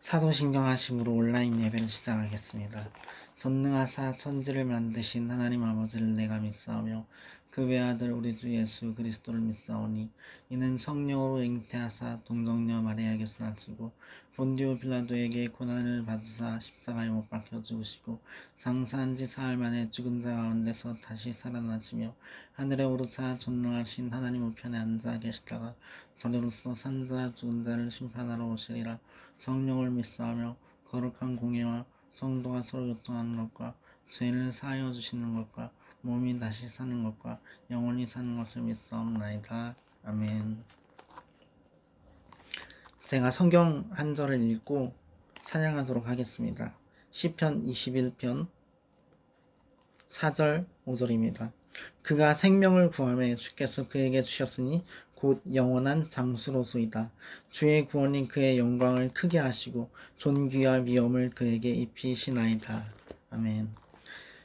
사도신경 하심으로 온라인 예배를 시작하겠습니다. 전능하사 천지를 만드신 하나님 아버지를 내가 믿사오며 그 외아들 우리 주 예수 그리스도를 믿사오니 이는 성령으로 잉태하사 동정녀 마리아에게서 나시고 본디오 빌라도에게 고난을 받으사 십자가에 못 박혀 죽으시고 장사한 지 사흘 만에 죽은 자 가운데서 다시 살아나시며 하늘에 오르사 전능하신 하나님 우편에 앉아 계시다가 저리로서 산자 죽은 자를 심판하러 오시리라. 성령을 믿사하며 거룩한 공예와 성도가 서로 교통하는 것과 죄를 사하여 주시는 것과 몸이 다시 사는 것과 영원히 사는 것을 믿사옵나이다. 아멘. 제가 성경 한 절을 읽고 찬양하도록 하겠습니다. 시편 21편 4절 5절입니다. 그가 생명을 구하매 주께서 그에게 주셨으니 곧 영원한 장수로소이다. 주의 구원이 그의 영광을 크게 하시고 존귀와 위엄을 그에게 입히시나이다. 아멘.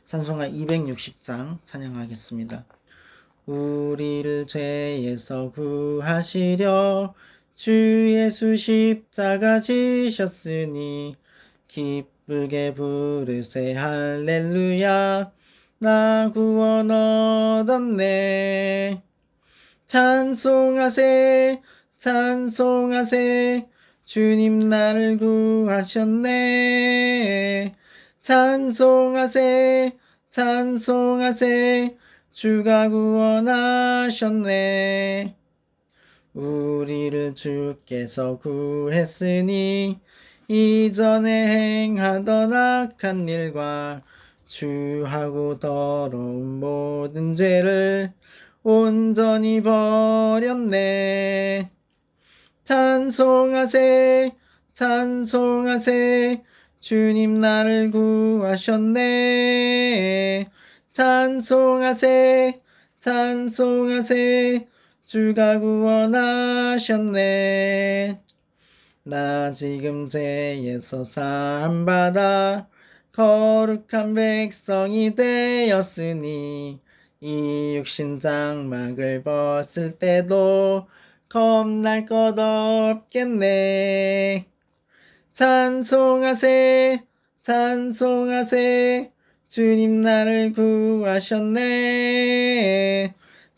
찬송가 260장 찬양하겠습니다. 우리를 죄에서 구하시려 주 예수 십자가 지셨으니 기쁘게 부르세 할렐루야. 나 구원 얻었네. 찬송하세 찬송하세 주님 나를 구하셨네. 찬송하세 찬송하세 주가 구원하셨네. 우리를 주께서 구했으니 이전에 행하던 악한 일과 주하고 더러운 모든 죄를 온전히 버렸네. 찬송하세 찬송하세 주님 나를 구하셨네. 찬송하세 찬송하세 주가 구원하셨네. 나 지금 죄에서 사함받아 거룩한 백성이 되었으니 이 육신 장막을 벗을 때도 겁날 것 없겠네. 찬송하세 찬송하세 주님 나를 구하셨네.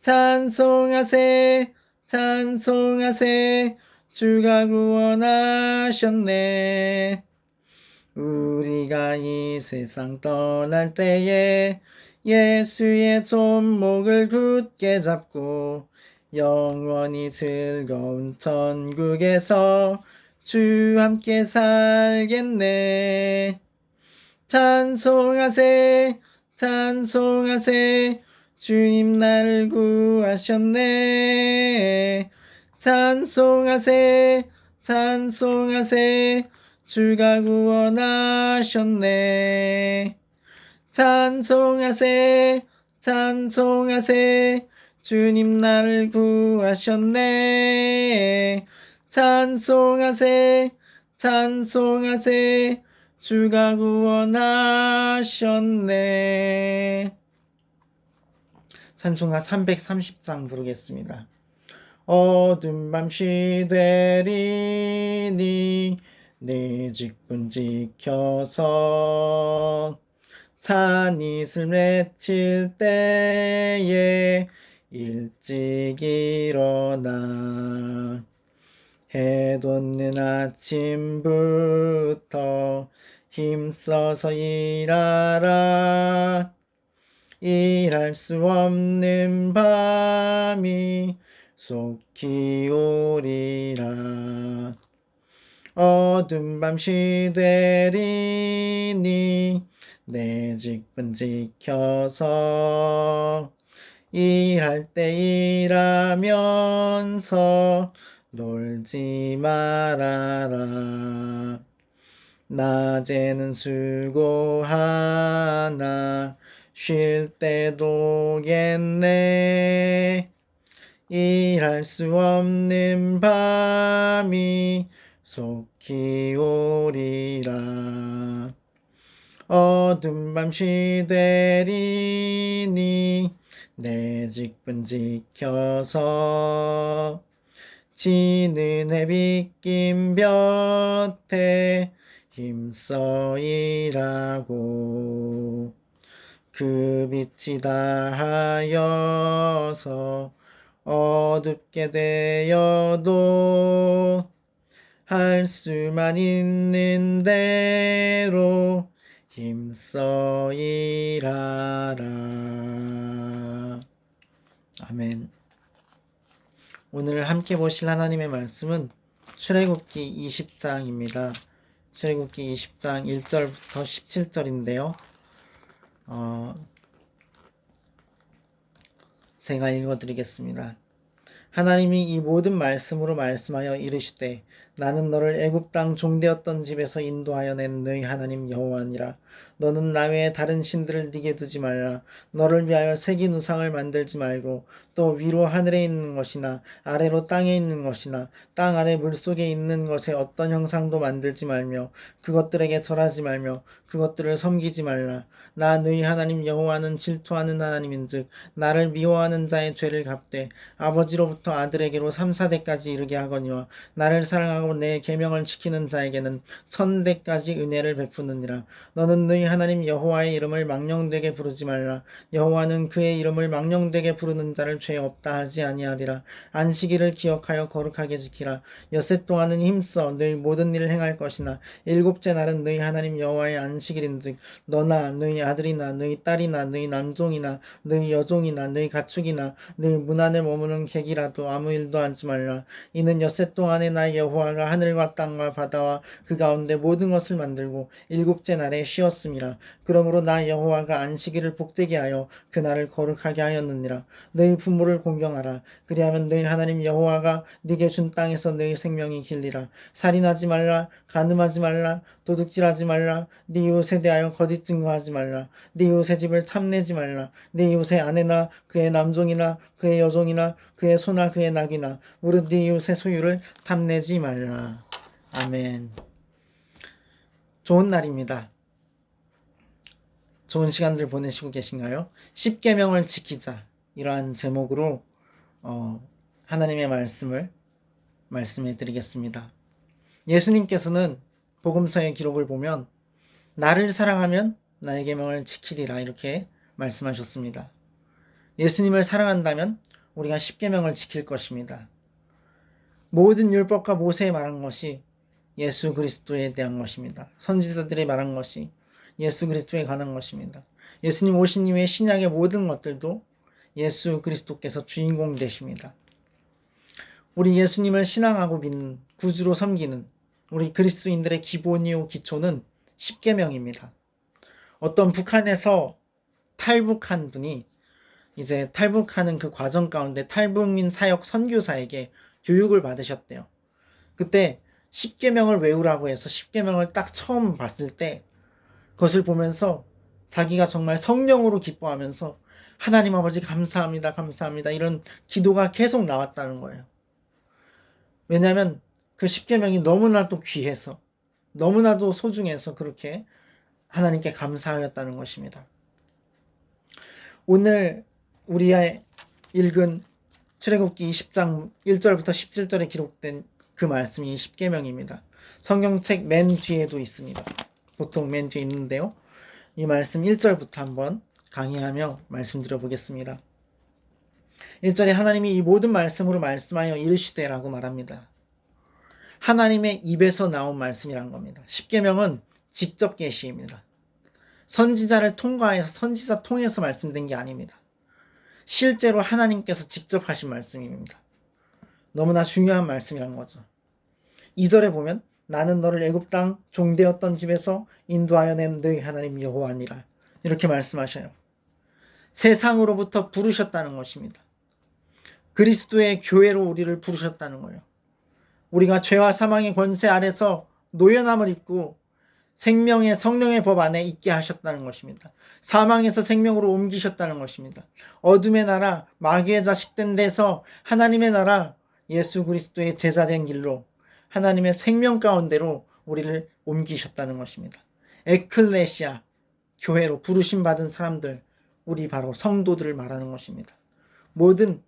찬송하세 찬송하세 주가 구원하셨네. 우리가 이 세상 떠날 때에 예수의 손목을 굳게 잡고 영원히 즐거운 천국에서 주 함께 살겠네. 찬송하세 찬송하세 주님 나를 구하셨네. 찬송하세 찬송하세 주가 구원하셨네. 찬송하세 찬송하세 주님 나를 구하셨네. 찬송하세 찬송하세 주가 구원하셨네. 찬송가 330장 부르겠습니다. 어두운 밤 시되리니 내 직분 지켜서 찬이슬 맺힐 때에 일찍 일어나 해 돋는 아침부터 힘써서 일하라. 일할 수 없는 밤이 속히 오리라. 어두운 밤 시되리니 내 직분 지켜서 일할 때 일하면서 놀지 말아라. 낮에는 수고하나 쉴 때도 겠네. 일할 수 없는 밤이 속히 오리라. 어두운 밤 시되리니 내 직분 지켜서 지는 해빗긴 볕에 힘써 일하고 그 빛이 다하여서 어둡게 되어도 할 수만 있는 대로 힘써 일하라. 아멘. 오늘 함께 보실 하나님의 말씀은 출애굽기 20장입니다. 출애굽기 20장 1절부터 17절인데요. 제가 읽어드리겠습니다. 하나님이 이 모든 말씀으로 말씀하여 이르시되 나는 너를 애굽 땅 종되었던 집에서 인도하여 낸 너희 하나님 여호와니라. 너는 나 외에 다른 신들을 네게 두지 말라. 너를 위하여 새긴 우상을 만들지 말고 또 위로 하늘에 있는 것이나 아래로 땅에 있는 것이나 땅 아래 물속에 있는 것에 어떤 형상도 만들지 말며 그것들에게 절하지 말며 그것들을 섬기지 말라. 나 너희 하나님 여호와는 질투하는 하나님인즉 나를 미워하는 자의 죄를 갚되 아버지로부터 아들에게로 3, 4대까지 이르게 하거니와 나를 사랑하고 내 계명을 지키는 자에게는 1000대까지 은혜를 베푸느니라. 너는 너희 하나님 여호와의 이름을 망령되게 부르지 말라. 여호와는 그의 이름을 망령되게 부르는 자를 죄 없다 하지 아니하리라. 안식일을 기억하여 거룩하게 지키라. 엿새 동안은 힘써 너희 모든 일을 행할 것이나 일곱째 날은 너희 하나님 여호와의 안식일인즉 너나 너희 아들이나 너희 딸이나 너희 남종이나 너희 여종이나 너희 가축이나 너희 문 안에 머무는 객이라도 아무 일도 하지 말라. 이는 엿새 동안에 나 여호와가 하늘과 땅과 바다와 그 가운데 모든 것을 만들고 일곱째 날에 쉬었음이라. 그러므로 나 여호와가 안식일을 복되게 하여 그 날을 거룩하게 하였느니라. 너희 부모를 공경하라. 그리하면 너희 하나님 여호와가 네게 준 땅에서 너희 생명이 길리라. 살인하지 말라. 간음하지 말라. 도둑질하지 말라. 네 이웃에 대하여 거짓 증거하지 말라. 네 이웃의 집을 탐내지 말라. 네 이웃의 아내나 그의 남종이나 그의 여종이나 그의 소나 그의 낙이나 무릇 네 이웃의 소유를 탐내지 말라. 아멘. 좋은 날입니다. 좋은 시간들 보내시고 계신가요? 십계명을 지키자, 이러한 제목으로 하나님의 말씀을 말씀해 드리겠습니다. 예수님께서는 복음서의 기록을 보면 나를 사랑하면 나의 계명을 지키리라 이렇게 말씀하셨습니다. 예수님을 사랑한다면 우리가 십계명을 지킬 것입니다. 모든 율법과 모세에 말한 것이 예수 그리스도에 대한 것입니다. 선지자들이 말한 것이 예수 그리스도에 관한 것입니다. 예수님 오신 이후에 신약의 모든 것들도 예수 그리스도께서 주인공 되십니다. 우리 예수님을 신앙하고 믿는, 구주로 섬기는 우리 그리스도인들의 기본이요 기초는 십계명입니다. 어떤 북한에서 탈북한 분이 이제 탈북하는 그 과정 가운데 탈북민 사역 선교사에게 교육을 받으셨대요. 그때 십계명을 외우라고 해서 십계명을 딱 처음 봤을 때 그것을 보면서 자기가 정말 성령으로 기뻐하면서 하나님 아버지 감사합니다, 감사합니다 이런 기도가 계속 나왔다는 거예요. 왜냐하면 그 십계명이 너무나도 귀해서 너무나도 소중해서 그렇게 하나님께 감사하였다는 것입니다. 오늘 우리의 읽은 출애굽기 20장 1절부터 17절에 기록된 그 말씀이 십계명입니다. 성경책 맨 뒤에도 있습니다. 보통 맨 뒤에 있는데요. 이 말씀 1절부터 한번 강의하며 말씀드려 보겠습니다. 1절에 하나님이 이 모든 말씀으로 말씀하여 이르시되라고 말합니다. 하나님의 입에서 나온 말씀이란 겁니다. 십계명은 직접 계시입니다. 선지자를 통과해서 선지자 통해서 말씀된 게 아닙니다. 실제로 하나님께서 직접 하신 말씀입니다. 너무나 중요한 말씀이란 거죠. 2절에 보면 나는 너를 애굽 땅 종되었던 집에서 인도하여 낸 너희 하나님 여호와니라 이렇게 말씀하셔요. 세상으로부터 부르셨다는 것입니다. 그리스도의 교회로 우리를 부르셨다는 거예요. 우리가 죄와 사망의 권세 아래서 노연함을 입고 생명의 성령의 법 안에 있게 하셨다는 것입니다. 사망에서 생명으로 옮기셨다는 것입니다. 어둠의 나라 마귀의 자식된 데서 하나님의 나라 예수 그리스도의 제자된 길로 하나님의 생명 가운데로 우리를 옮기셨다는 것입니다. 에클레시아 교회로 부르심 받은 사람들 우리 바로 성도들을 말하는 것입니다. 모든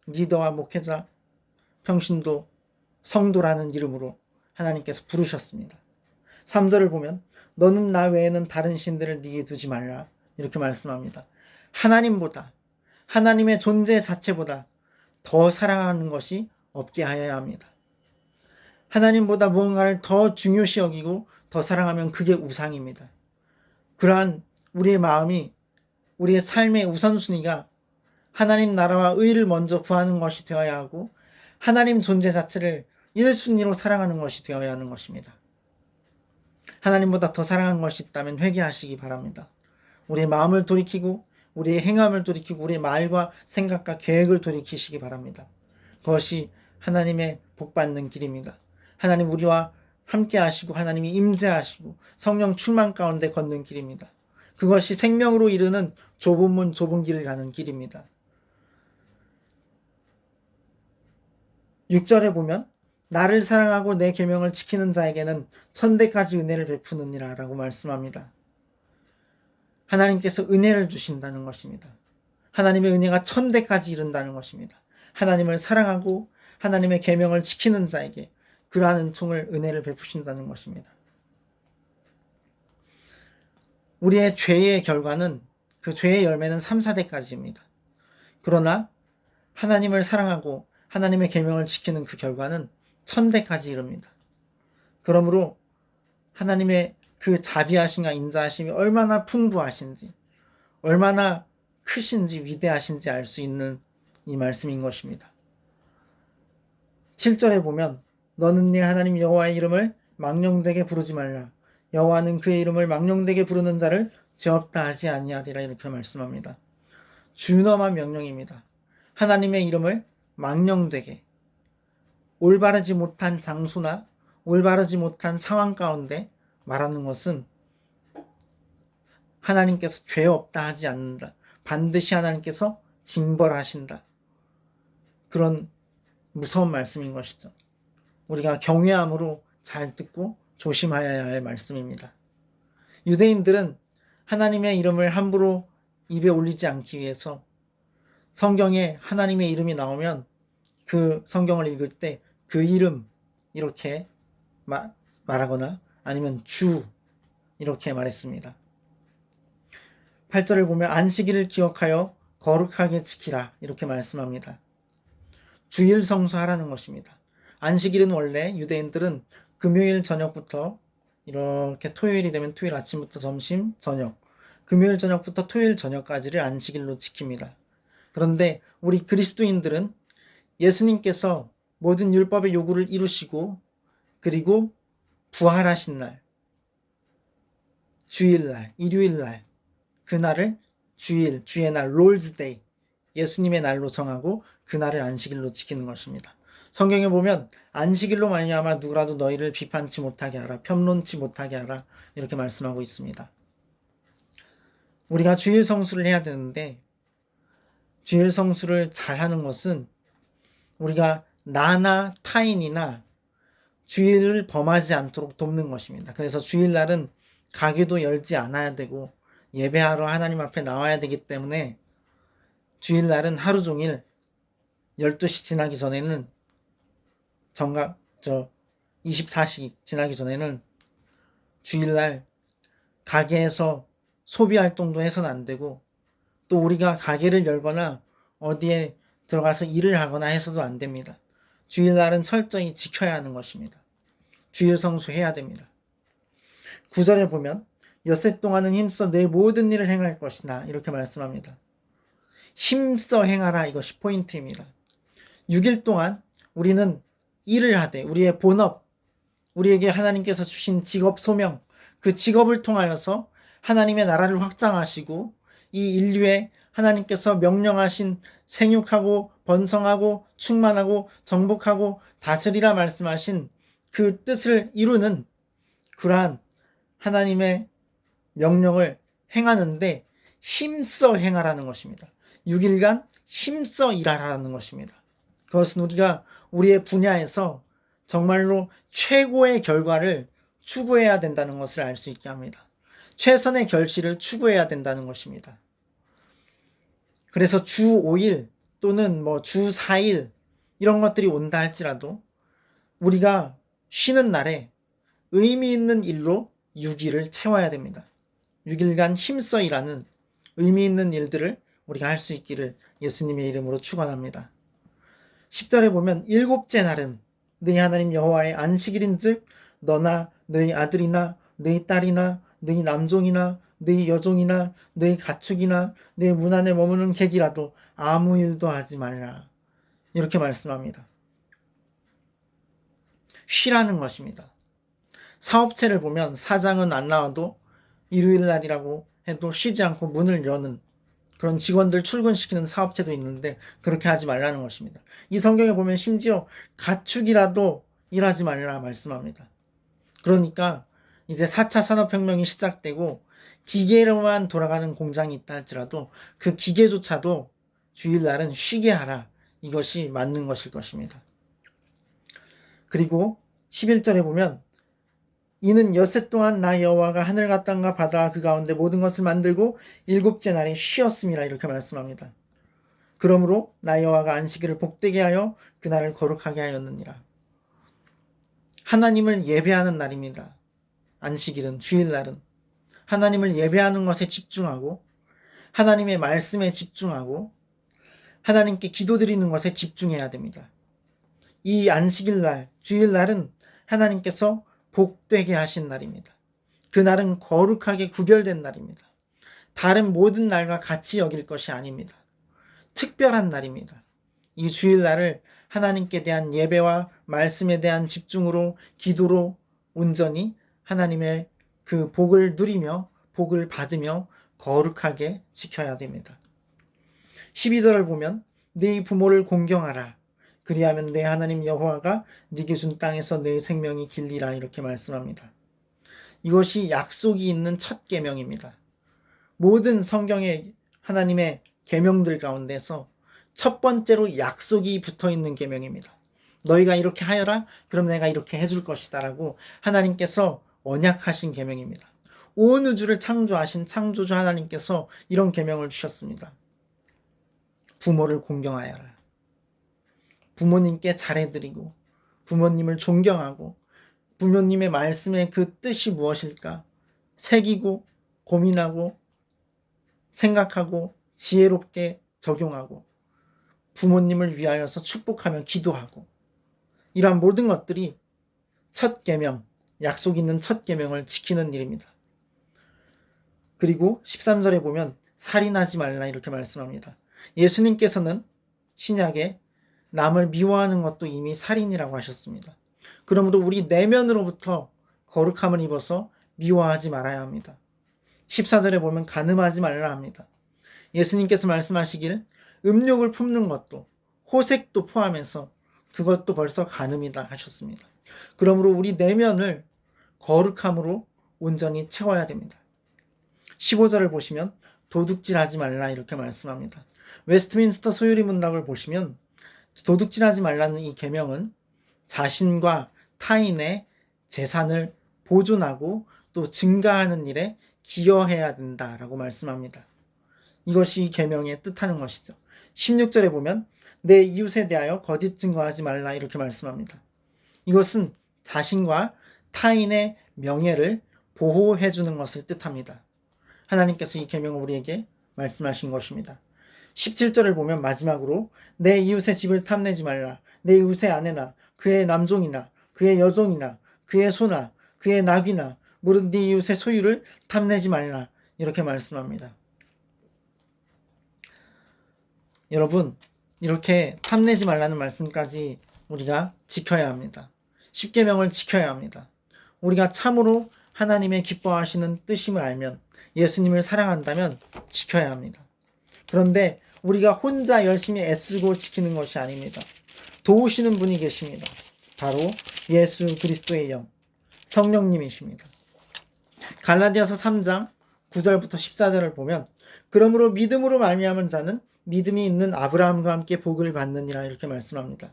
리더와 목회자 평신도 성도라는 이름으로 하나님께서 부르셨습니다. 3절을 보면 너는 나 외에는 다른 신들을 네게 두지 말라 이렇게 말씀합니다. 하나님보다, 하나님의 존재 자체보다 더 사랑하는 것이 없게 하여야 합니다. 하나님보다 무언가를 더 중요시 여기고 더 사랑하면 그게 우상입니다. 그러한 우리의 마음이, 우리의 삶의 우선순위가 하나님 나라와 의를 먼저 구하는 것이 되어야 하고 하나님 존재 자체를 1순위로 사랑하는 것이 되어야 하는 것입니다. 하나님보다 더 사랑하는 것이 있다면 회개하시기 바랍니다. 우리의 마음을 돌이키고 우리의 행함을 돌이키고 우리의 말과 생각과 계획을 돌이키시기 바랍니다. 그것이 하나님의 복받는 길입니다. 하나님 우리와 함께 하시고 하나님이 임재하시고 성령 충만 가운데 걷는 길입니다. 그것이 생명으로 이르는 좁은 문 좁은 길을 가는 길입니다. 6절에 보면 나를 사랑하고 내 계명을 지키는 자에게는 천대까지 은혜를 베푸느니라 라고 말씀합니다. 하나님께서 은혜를 주신다는 것입니다. 하나님의 은혜가 천대까지 이른다는 것입니다. 하나님을 사랑하고 하나님의 계명을 지키는 자에게 그러한 은총을 은혜를 베푸신다는 것입니다. 우리의 죄의 결과는 그 죄의 열매는 3, 4대까지입니다. 그러나 하나님을 사랑하고 하나님의 계명을 지키는 그 결과는 1000대까지 이릅니다. 그러므로 하나님의 그 자비하심과 인자하심이 얼마나 풍부하신지, 얼마나 크신지 위대하신지 알 수 있는 이 말씀인 것입니다. 7절에 보면 너는 네 하나님 여호와의 이름을 망령되게 부르지 말라. 여호와는 그의 이름을 망령되게 부르는 자를 죄 없다 하지 아니하리라 이렇게 말씀합니다. 준엄한 명령입니다. 하나님의 이름을 망령되게, 올바르지 못한 장소나 올바르지 못한 상황 가운데 말하는 것은 하나님께서 죄 없다 하지 않는다. 반드시 하나님께서 징벌하신다. 그런 무서운 말씀인 것이죠. 우리가 경외함으로 잘 듣고 조심하여야 할 말씀입니다. 유대인들은 하나님의 이름을 함부로 입에 올리지 않기 위해서 성경에 하나님의 이름이 나오면 그 성경을 읽을 때 그 이름 이렇게 말하거나 아니면 주 이렇게 말했습니다. 8절을 보면 안식일을 기억하여 거룩하게 지키라 이렇게 말씀합니다. 주일 성수하라는 것입니다. 안식일은 원래 유대인들은 금요일 저녁부터 이렇게 토요일이 되면 토요일 아침부터 점심, 저녁, 금요일 저녁부터 토요일 저녁까지를 안식일로 지킵니다. 그런데 우리 그리스도인들은 예수님께서 모든 율법의 요구를 이루시고 그리고 부활하신 날, 주일날, 일요일날 그날을 주일, 주의 날, 롤즈데이, 예수님의 날로 정하고 그날을 안식일로 지키는 것입니다. 성경에 보면 안식일로 말미암아 누구라도 너희를 비판치 못하게 하라, 편론치 못하게 하라 이렇게 말씀하고 있습니다. 우리가 주일 성수를 해야 되는데 주일 성수를 잘하는 것은 우리가 나나 타인이나 주일을 범하지 않도록 돕는 것입니다. 그래서 주일날은 가게도 열지 않아야 되고 예배하러 하나님 앞에 나와야 되기 때문에 주일날은 하루 종일 12시 지나기 전에는 24시 지나기 전에는 주일날 가게에서 소비 활동도 해서는 안 되고 또 우리가 가게를 열거나 어디에 들어가서 일을 하거나 해서도 안 됩니다. 주일날은 철저히 지켜야 하는 것입니다. 주일 성수해야 됩니다. 9절에 보면 엿새 동안은 힘써 내 모든 일을 행할 것이나 이렇게 말씀합니다. 힘써 행하라 이것이 포인트입니다. 6일 동안 우리는 일을 하되 우리의 본업, 우리에게 하나님께서 주신 직업 소명, 그 직업을 통하여서 하나님의 나라를 확장하시고 이 인류에 하나님께서 명령하신 생육하고 번성하고 충만하고 정복하고 다스리라 말씀하신 그 뜻을 이루는 그러한 하나님의 명령을 행하는데 힘써 행하라는 것입니다. 6일간 힘써 일하라는 것입니다. 그것은 우리가 우리의 분야에서 정말로 최고의 결과를 추구해야 된다는 것을 알 수 있게 합니다. 최선의 결실을 추구해야 된다는 것입니다. 그래서 주 5일 또는 주 4일 이런 것들이 온다 할지라도 우리가 쉬는 날에 의미 있는 일로 6일을 채워야 됩니다. 6일간 힘써 일하는 의미 있는 일들을 우리가 할 수 있기를 예수님의 이름으로 축원합니다. 10절에 보면 일곱째 날은 너희 하나님 여호와의 안식일인즉 너나 너희 아들이나 너희 딸이나 너희 남종이나 너희 여종이나 너희 가축이나 너희 문 안에 머무는 객이라도 아무 일도 하지 말라. 이렇게 말씀합니다. 쉬라는 것입니다. 사업체를 보면 사장은 안 나와도 일요일 날이라고 해도 쉬지 않고 문을 여는 그런 직원들 출근시키는 사업체도 있는데 그렇게 하지 말라는 것입니다. 이 성경에 보면 심지어 가축이라도 일하지 말라 말씀합니다. 그러니까 이제 4차 산업혁명이 시작되고 기계로만 돌아가는 공장이 있다 할지라도 그 기계조차도 주일날은 쉬게 하라. 이것이 맞는 것일 것입니다. 그리고 11절에 보면 이는 엿새 동안 나 여호와가 하늘과 땅과 바다와 그 가운데 모든 것을 만들고 일곱째 날에 쉬었음이라 이렇게 말씀합니다. 그러므로 나 여호와가 안식일을 복되게 하여 그날을 거룩하게 하였느니라. 하나님을 예배하는 날입니다. 안식일은 주일날은 하나님을 예배하는 것에 집중하고 하나님의 말씀에 집중하고 하나님께 기도드리는 것에 집중해야 됩니다. 이 안식일날, 주일날은 하나님께서 복되게 하신 날입니다. 그날은 거룩하게 구별된 날입니다. 다른 모든 날과 같이 여길 것이 아닙니다. 특별한 날입니다. 이 주일날을 하나님께 대한 예배와 말씀에 대한 집중으로 기도로 온전히 하나님의 그 복을 누리며 복을 받으며 거룩하게 지켜야 됩니다. 12절을 보면 네 부모를 공경하라. 그리하면 내 하나님 여호와가 네게 준 땅에서 내 생명이 길리라 이렇게 말씀합니다. 이것이 약속이 있는 첫 계명입니다. 모든 성경의 하나님의 계명들 가운데서 첫 번째로 약속이 붙어 있는 계명입니다. 너희가 이렇게 하여라. 그럼 내가 이렇게 해줄 것이다라고 하나님께서 언약하신 계명입니다. 온 우주를 창조하신 창조주 하나님께서 이런 계명을 주셨습니다. 부모를 공경하여라. 부모님께 잘해드리고 부모님을 존경하고 부모님의 말씀의 그 뜻이 무엇일까 새기고 고민하고 생각하고 지혜롭게 적용하고 부모님을 위하여서 축복하며 기도하고 이러한 모든 것들이 첫 계명, 약속 있는 첫 계명을 지키는 일입니다. 그리고 13절에 보면 살인하지 말라 이렇게 말씀합니다. 예수님께서는 신약에 남을 미워하는 것도 이미 살인이라고 하셨습니다. 그러므로 우리 내면으로부터 거룩함을 입어서 미워하지 말아야 합니다. 14절에 보면 간음하지 말라 합니다. 예수님께서 말씀하시길 음욕을 품는 것도 호색도 포함해서 그것도 벌써 간음이다 하셨습니다. 그러므로 우리 내면을 거룩함으로 온전히 채워야 됩니다. 15절을 보시면 도둑질하지 말라 이렇게 말씀합니다. 웨스트민스터 소유리 문답을 보시면 도둑질하지 말라는 이 계명은 자신과 타인의 재산을 보존하고 또 증가하는 일에 기여해야 된다라고 말씀합니다. 이것이 이 계명의 뜻하는 것이죠. 16절에 보면 내 이웃에 대하여 거짓 증거하지 말라 이렇게 말씀합니다. 이것은 자신과 타인의 명예를 보호해 주는 것을 뜻합니다. 하나님께서 이 계명을 우리에게 말씀하신 것입니다. 17절을 보면 마지막으로 내 이웃의 집을 탐내지 말라. 내 이웃의 아내나 그의 남종이나 그의 여종이나 그의 소나 그의 낙이나 무릇 네 이웃의 소유를 탐내지 말라. 이렇게 말씀합니다. 여러분, 이렇게 탐내지 말라는 말씀까지 우리가 지켜야 합니다. 십계명을 지켜야 합니다. 우리가 참으로 하나님의 기뻐하시는 뜻임을 알면 예수님을 사랑한다면 지켜야 합니다. 그런데 우리가 혼자 열심히 애쓰고 지키는 것이 아닙니다. 도우시는 분이 계십니다. 바로 예수 그리스도의 영, 성령님이십니다. 갈라디아서 3장 9절부터 14절을 보면 그러므로 믿음으로 말미암은 자는 믿음이 있는 아브라함과 함께 복을 받느니라 이렇게 말씀합니다.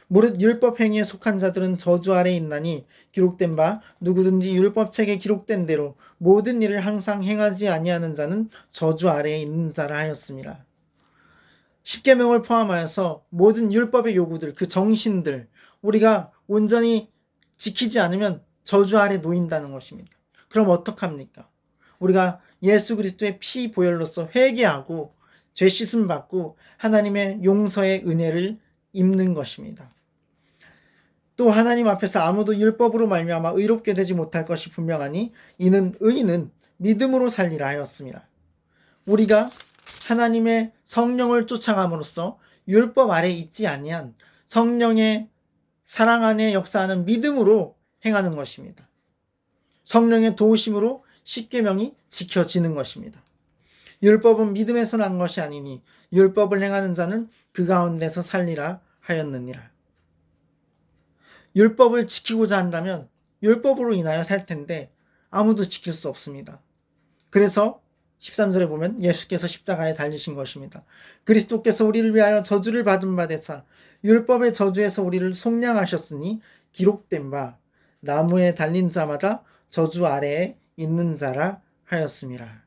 무릇 율법 행위에 속한 자들은 저주 아래 있나니 기록된 바 누구든지 율법책에 기록된 대로 모든 일을 항상 행하지 아니하는 자는 저주 아래에 있는 자라 하였습니다. 십계명을 포함하여서 모든 율법의 요구들, 그 정신들, 우리가 온전히 지키지 않으면 저주 아래 놓인다는 것입니다. 그럼 어떡합니까? 우리가 예수 그리스도의 피 보혈로서 회개하고 죄 씻음 받고 하나님의 용서의 은혜를 입는 것입니다. 또 하나님 앞에서 아무도 율법으로 말미암아 의롭게 되지 못할 것이 분명하니 이는 의인은 믿음으로 살리라 하였습니다. 우리가 하나님의 성령을 쫓아감으로써 율법 아래 있지 아니한 성령의 사랑 안에 역사하는 믿음으로 행하는 것입니다. 성령의 도우심으로 십계명이 지켜지는 것입니다. 율법은 믿음에서 난 것이 아니니 율법을 행하는 자는 그 가운데서 살리라 하였느니라. 율법을 지키고자 한다면 율법으로 인하여 살 텐데 아무도 지킬 수 없습니다. 그래서 13절에 보면 예수께서 십자가에 달리신 것입니다. 그리스도께서 우리를 위하여 저주를 받은 바 되사 율법의 저주에서 우리를 속량하셨으니 기록된 바 나무에 달린 자마다 저주 아래에 있는 자라 하였습니다.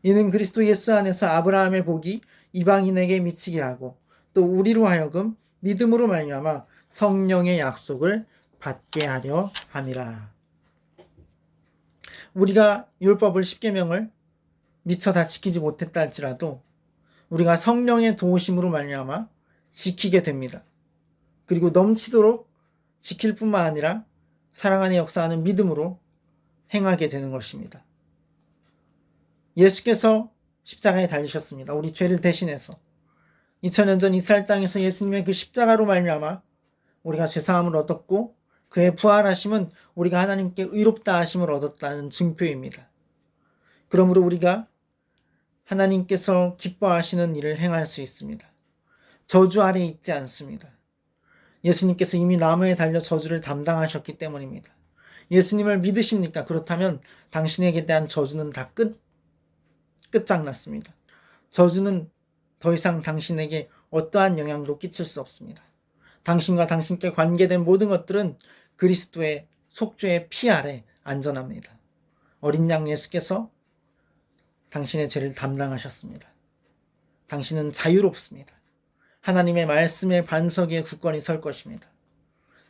이는 그리스도 예수 안에서 아브라함의 복이 이방인에게 미치게 하고 또 우리로 하여금 믿음으로 말미암아 성령의 약속을 받게 하려 함이라. 우리가 율법을 십계명을 미처 다 지키지 못했다 할지라도 우리가 성령의 도우심으로 말미암아 지키게 됩니다. 그리고 넘치도록 지킬 뿐만 아니라 사랑 안에 역사하는 믿음으로 행하게 되는 것입니다. 예수께서 십자가에 달리셨습니다. 우리 죄를 대신해서 2000년 전 이스라엘 땅에서 예수님의 그 십자가로 말미암아 우리가 죄사함을 얻었고 그의 부활하심은 우리가 하나님께 의롭다 하심을 얻었다는 증표입니다. 그러므로 우리가 하나님께서 기뻐하시는 일을 행할 수 있습니다. 저주 아래 있지 않습니다. 예수님께서 이미 나무에 달려 저주를 담당하셨기 때문입니다. 예수님을 믿으십니까? 그렇다면 당신에게 대한 저주는 다 끝장났습니다. 저주는 더 이상 당신에게 어떠한 영향도 끼칠 수 없습니다. 당신과 당신께 관계된 모든 것들은 그리스도의 속죄의 피 아래 안전합니다. 어린 양 예수께서 당신의 죄를 담당하셨습니다. 당신은 자유롭습니다. 하나님의 말씀의 반석 위에 굳건히 설 것입니다.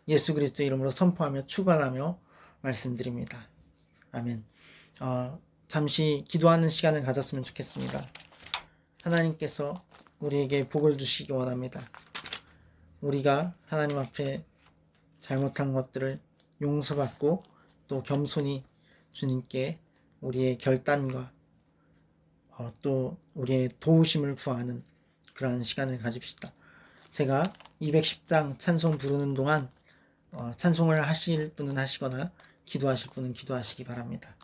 예수 그리스도 이름으로 선포하며 축원하며 말씀드립니다. 아멘. 잠시 기도하는 시간을 가졌으면 좋겠습니다. 하나님께서 우리에게 복을 주시기 원합니다. 우리가 하나님 앞에 잘못한 것들을 용서받고 또 겸손히 주님께 우리의 결단과 또 우리의 도우심을 구하는 그러한 시간을 가집시다. 제가 210장 찬송 부르는 동안 찬송을 하실 분은 하시거나 기도하실 분은 기도하시기 바랍니다.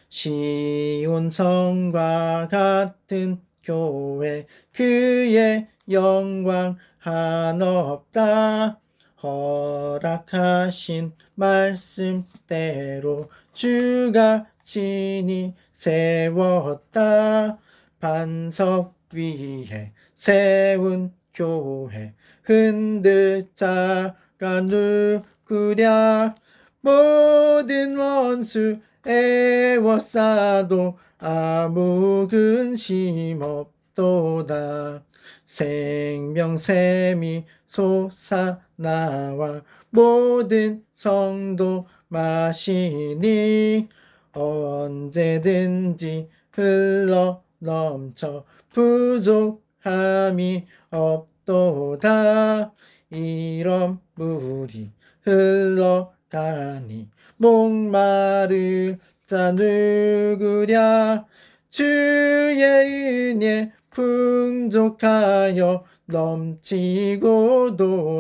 시온 성과 같은 교회 그의 영광 한없다 허락하신 말씀대로 주가 친히 세웠다 반석 위에 세운 교회 흔들 자가 누구랴 모든 원수 애워싸도 아무 근심 없도다 생명샘이 솟아나와 모든 성도 마시니 언제든지 흘러 넘쳐 부족함이 없도다 이런 물이 흘러가니 목마를 자 누구랴 주의 은혜 풍족하여 넘치고도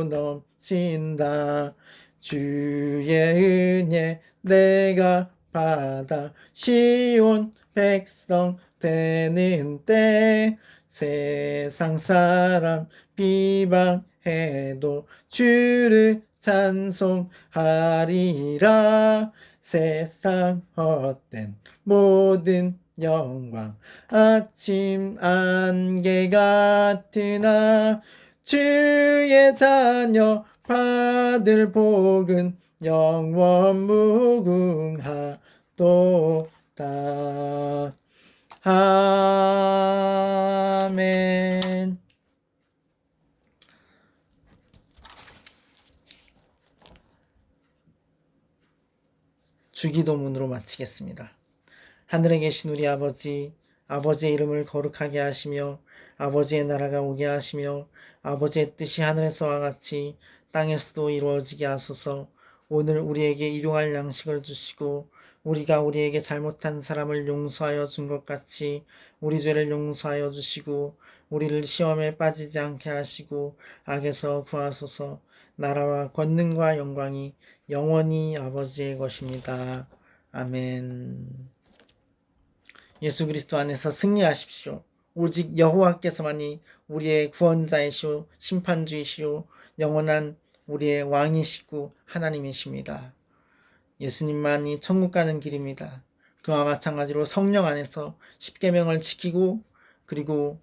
넘친다 주의 은혜 내가 받아 시온 백성 되는 때 세상 사람 비방해도 주를 찬송하리라 세상 헛된 모든 영광 아침 안개 같으나 주의 자녀 받을 복은 영원 무궁하도다 아멘. 주기도문으로 마치겠습니다. 하늘에 계신 우리 아버지, 아버지의 이름을 거룩하게 하시며 아버지의 나라가 오게 하시며 아버지의 뜻이 하늘에서와 같이 땅에서도 이루어지게 하소서. 오늘 우리에게 일용할 양식을 주시고 우리가 우리에게 잘못한 사람을 용서하여 준 것 같이 우리 죄를 용서하여 주시고 우리를 시험에 빠지지 않게 하시고 악에서 구하소서. 나라와 권능과 영광이 영원히 아버지의 것입니다. 아멘. 예수 그리스도 안에서 승리하십시오. 오직 여호와께서만이 우리의 구원자이시오 심판주이시오 영원한 우리의 왕이시고 하나님이십니다. 예수님만이 천국 가는 길입니다. 그와 마찬가지로 성령 안에서 십계명을 지키고 그리고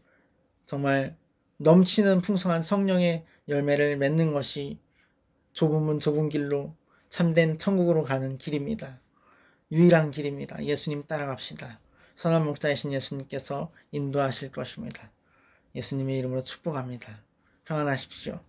정말 넘치는 풍성한 성령의 열매를 맺는 것이 좁으면 좁은 길로 참된 천국으로 가는 길입니다. 유일한 길입니다. 예수님 따라갑시다. 선한 목자이신 예수님께서 인도하실 것입니다. 예수님의 이름으로 축복합니다. 평안하십시오.